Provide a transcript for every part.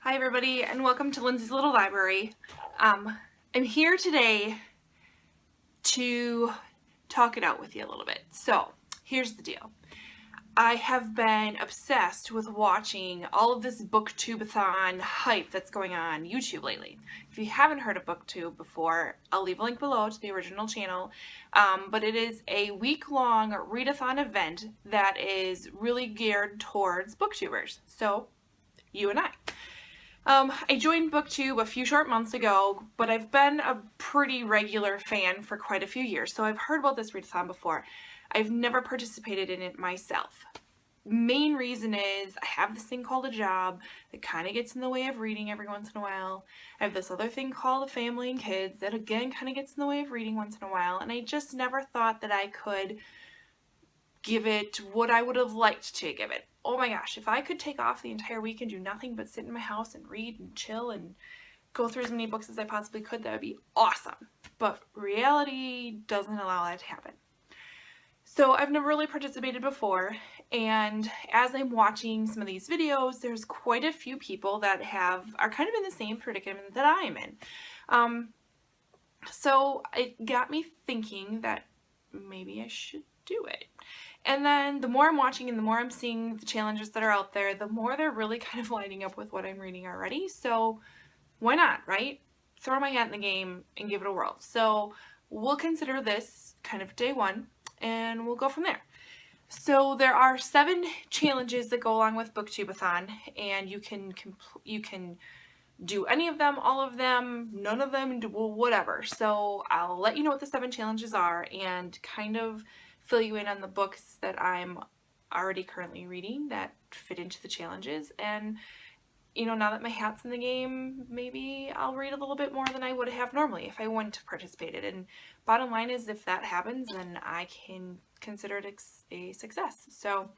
Hi everybody, and welcome to Lindsay's Little Library. I'm here today to talk it out with you a little bit. So here's the deal. I have been obsessed with watching all of this Booktube-A-Thon hype that's going on YouTube lately. If you haven't heard of Booktube before, I'll leave a link below to the original channel. But it is a week-long readathon event that is really geared towards booktubers. So you and I. I joined Booktube a few short months ago, but I've been a pretty regular fan for quite a few years, so I've heard about this readathon before. I've never participated in it myself. Main reason is I have this thing called a job that kind of gets in the way of reading every once in a while. I have this other thing called a family and kids that again kind of gets in the way of reading once in a while, and I just never thought that I could give it what I would have liked to give it. Oh my gosh, if I could take off the entire week and do nothing but sit in my house and read and chill and go through as many books as I possibly could, that would be awesome. But reality doesn't allow that to happen. So I've never really participated before, and as I'm watching some of these videos, there's quite a few people that are kind of in the same predicament that I am in. So it got me thinking that maybe I should do it. And then the more I'm watching and the more I'm seeing the challenges that are out there, the more they're really kind of lining up with what I'm reading already. So why not, right? Throw my hat in the game and give it a whirl. So we'll consider this kind of day one and we'll go from there. So there are 7 challenges that go along with Booktube-A-Thon, and you can do any of them, all of them, none of them, whatever. So I'll let you know what the 7 challenges are and kind of fill you in on the books that I'm already currently reading that fit into the challenges. And you know, now that my hat's in the game, maybe I'll read a little bit more than I would have normally if I wouldn't have participated. And bottom line is, if that happens, then I can consider it a success. So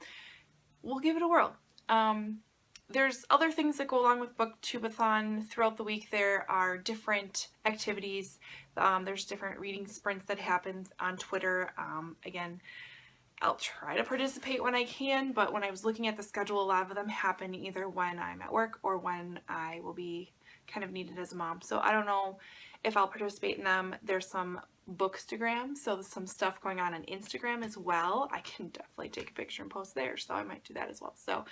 we'll give it a whirl. There's other things that go along with Booktube-A-Thon throughout the week. There are different activities. There's different reading sprints that happen on Twitter. Again, I'll try to participate when I can, but when I was looking at the schedule, a lot of them happen either when I'm at work or when I will be kind of needed as a mom. So I don't know if I'll participate in them. There's some Bookstagram, so there's some stuff going on Instagram as well. I can definitely take a picture and post there, so I might do that as well. So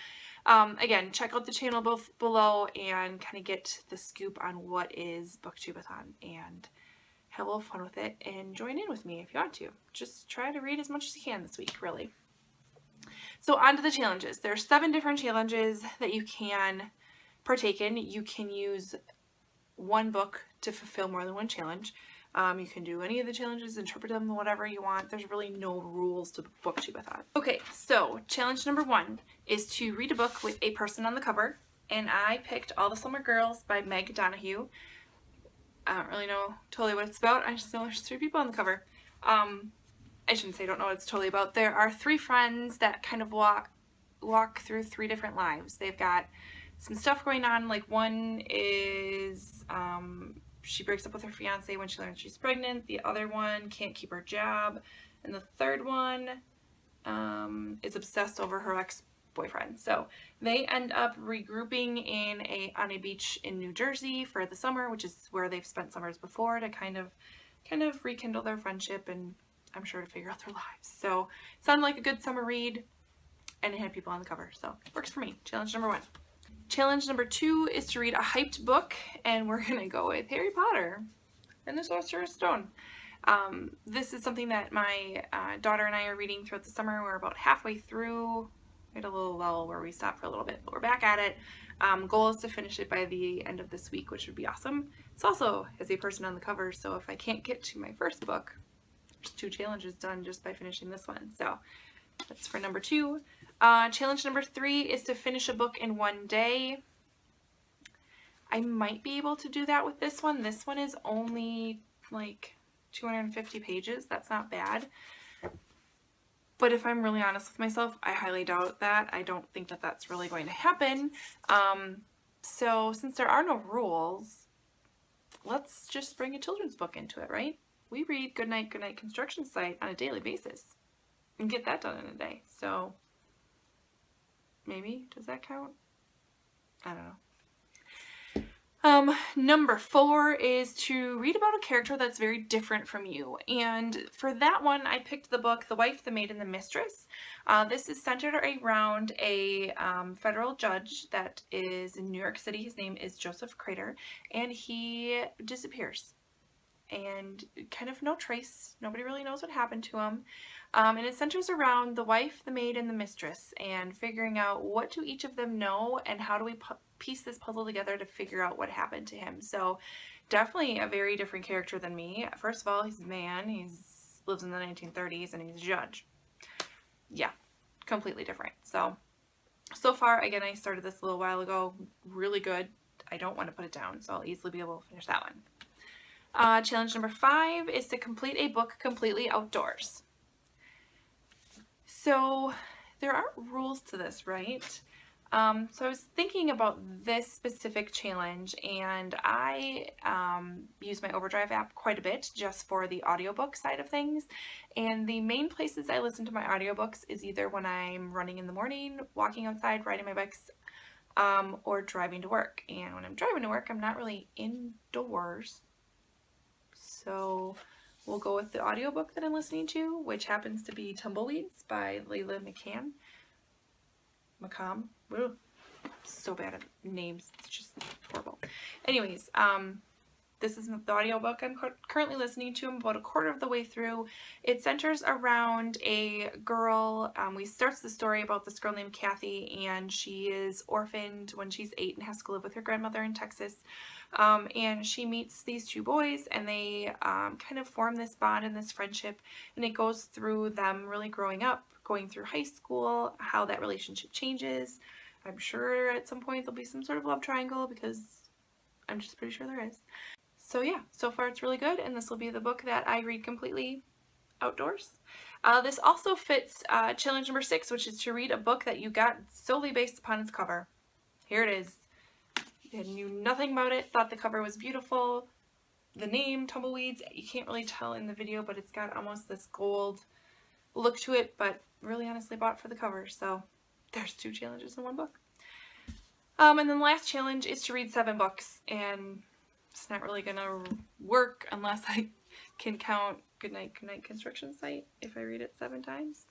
again, check out the channel both below and kind of get the scoop on what is Booktube-A-Thon, and have a little fun with it and join in with me if you want to. Just try to read as much as you can this week, really. So on to the challenges. There are 7 different challenges that you can partake in. You can use one book to fulfill more than one challenge. You can do any of the challenges, interpret them, whatever you want. There's really no rules to Booktube-A-Thon. Okay, so challenge number 1 is to read a book with a person on the cover, and I picked All the Summer Girls by Meg Donahue. I don't really know totally what it's about. I just know there's 3 people on the cover. I shouldn't say I don't know what it's totally about. There are 3 friends that kind of walk through 3 different lives. They've got some stuff going on. Like, one is she breaks up with her fiance when she learns she's pregnant. The other one can't keep her job. And the third one is obsessed over her ex-boyfriend. So they end up regrouping on a beach in New Jersey for the summer, which is where they've spent summers before, to kind of rekindle their friendship and I'm sure to figure out their lives. So it sounded like a good summer read, and it had people on the cover, so it works for me. Challenge number 1. Challenge number 2 is to read a hyped book, and we're gonna go with Harry Potter and the Sorcerer's Stone. This is something that my daughter and I are reading throughout the summer. We're about halfway through. We had a little lull where we stopped for a little bit, but we're back at it. Goal is to finish it by the end of this week, which would be awesome. It's also has a person on the cover, so if I can't get to my first book, there's 2 challenges done just by finishing this one. So that's for number 2. Challenge number 3 is to finish a book in 1 day. I might be able to do that with this one. This one is only like 250 pages. That's not bad. But if I'm really honest with myself, I highly doubt that. I don't think that that's really going to happen. So since there are no rules, let's just bring a children's book into it, right? We read Goodnight Construction Site on a daily basis and get that done in a day. So maybe, does that count? I don't know. Number 4 is to read about a character that's very different from you. And for that one, I picked the book, The Wife, the Maid, and the Mistress. This is centered around a federal judge that is in New York City. His name is Joseph Crater, and he disappears. And kind of no trace. Nobody really knows what happened to him. And it centers around the wife, the maid, and the mistress, and figuring out what do each of them know and how do we piece this puzzle together to figure out what happened to him. So definitely a very different character than me. First of all, he's a man. He lives in the 1930s and he's a judge. Yeah, completely different. So far, again, I started this a little while ago. Really good. I don't want to put it down, so I'll easily be able to finish that one. Challenge number 5 is to complete a book completely outdoors. So there aren't rules to this, right? So I was thinking about this specific challenge, and I use my Overdrive app quite a bit just for the audiobook side of things. And the main places I listen to my audiobooks is either when I'm running in the morning, walking outside, riding my bikes, or driving to work. And when I'm driving to work, I'm not really indoors. So we'll go with the audiobook that I'm listening to, which happens to be Tumbleweeds by Layla McCom. Ugh, so bad at names. It's just horrible. Anyways, this is the audiobook I'm currently listening to. I'm about a quarter of the way through. It centers around a girl. We starts the story about this girl named Kathy, and she is orphaned when she's 8 and has to live with her grandmother in Texas. And she meets these 2 boys, and they kind of form this bond and this friendship, and it goes through them really growing up, going through high school, how that relationship changes. I'm sure at some point there'll be some sort of love triangle, because I'm just pretty sure there is. So yeah, so far it's really good, and this will be the book that I read completely outdoors. This also fits challenge number 6, which is to read a book that you got solely based upon its cover. Here it is. I knew nothing about it, thought the cover was beautiful. The name, Tumbleweeds, you can't really tell in the video, but it's got almost this gold look to it, but really honestly bought for the cover. So there's 2 challenges in one book. And then the last challenge is to read 7 books, and it's not really gonna work unless I can count Goodnight Construction Site if I read it 7 times.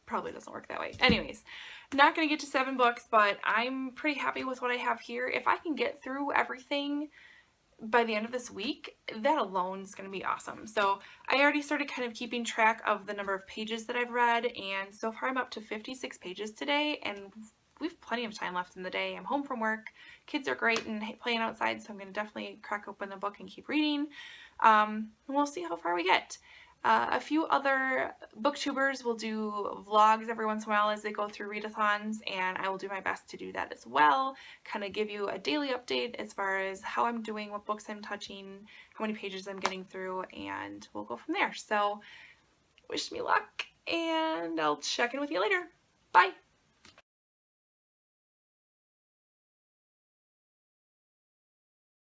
Probably doesn't work that way. Anyways, not going to get to 7 books, but I'm pretty happy with what I have here. If I can get through everything by the end of this week, that alone is going to be awesome. So I already started kind of keeping track of the number of pages that I've read, and so far I'm up to 56 pages today, and we have plenty of time left in the day. I'm home from work. Kids are great and playing outside, so I'm going to definitely crack open the book and keep reading. And we'll see how far we get. A few other booktubers will do vlogs every once in a while as they go through readathons, and I will do my best to do that as well. Kind of give you a daily update as far as how I'm doing, what books I'm touching, how many pages I'm getting through, and we'll go from there. So wish me luck, and I'll check in with you later. Bye!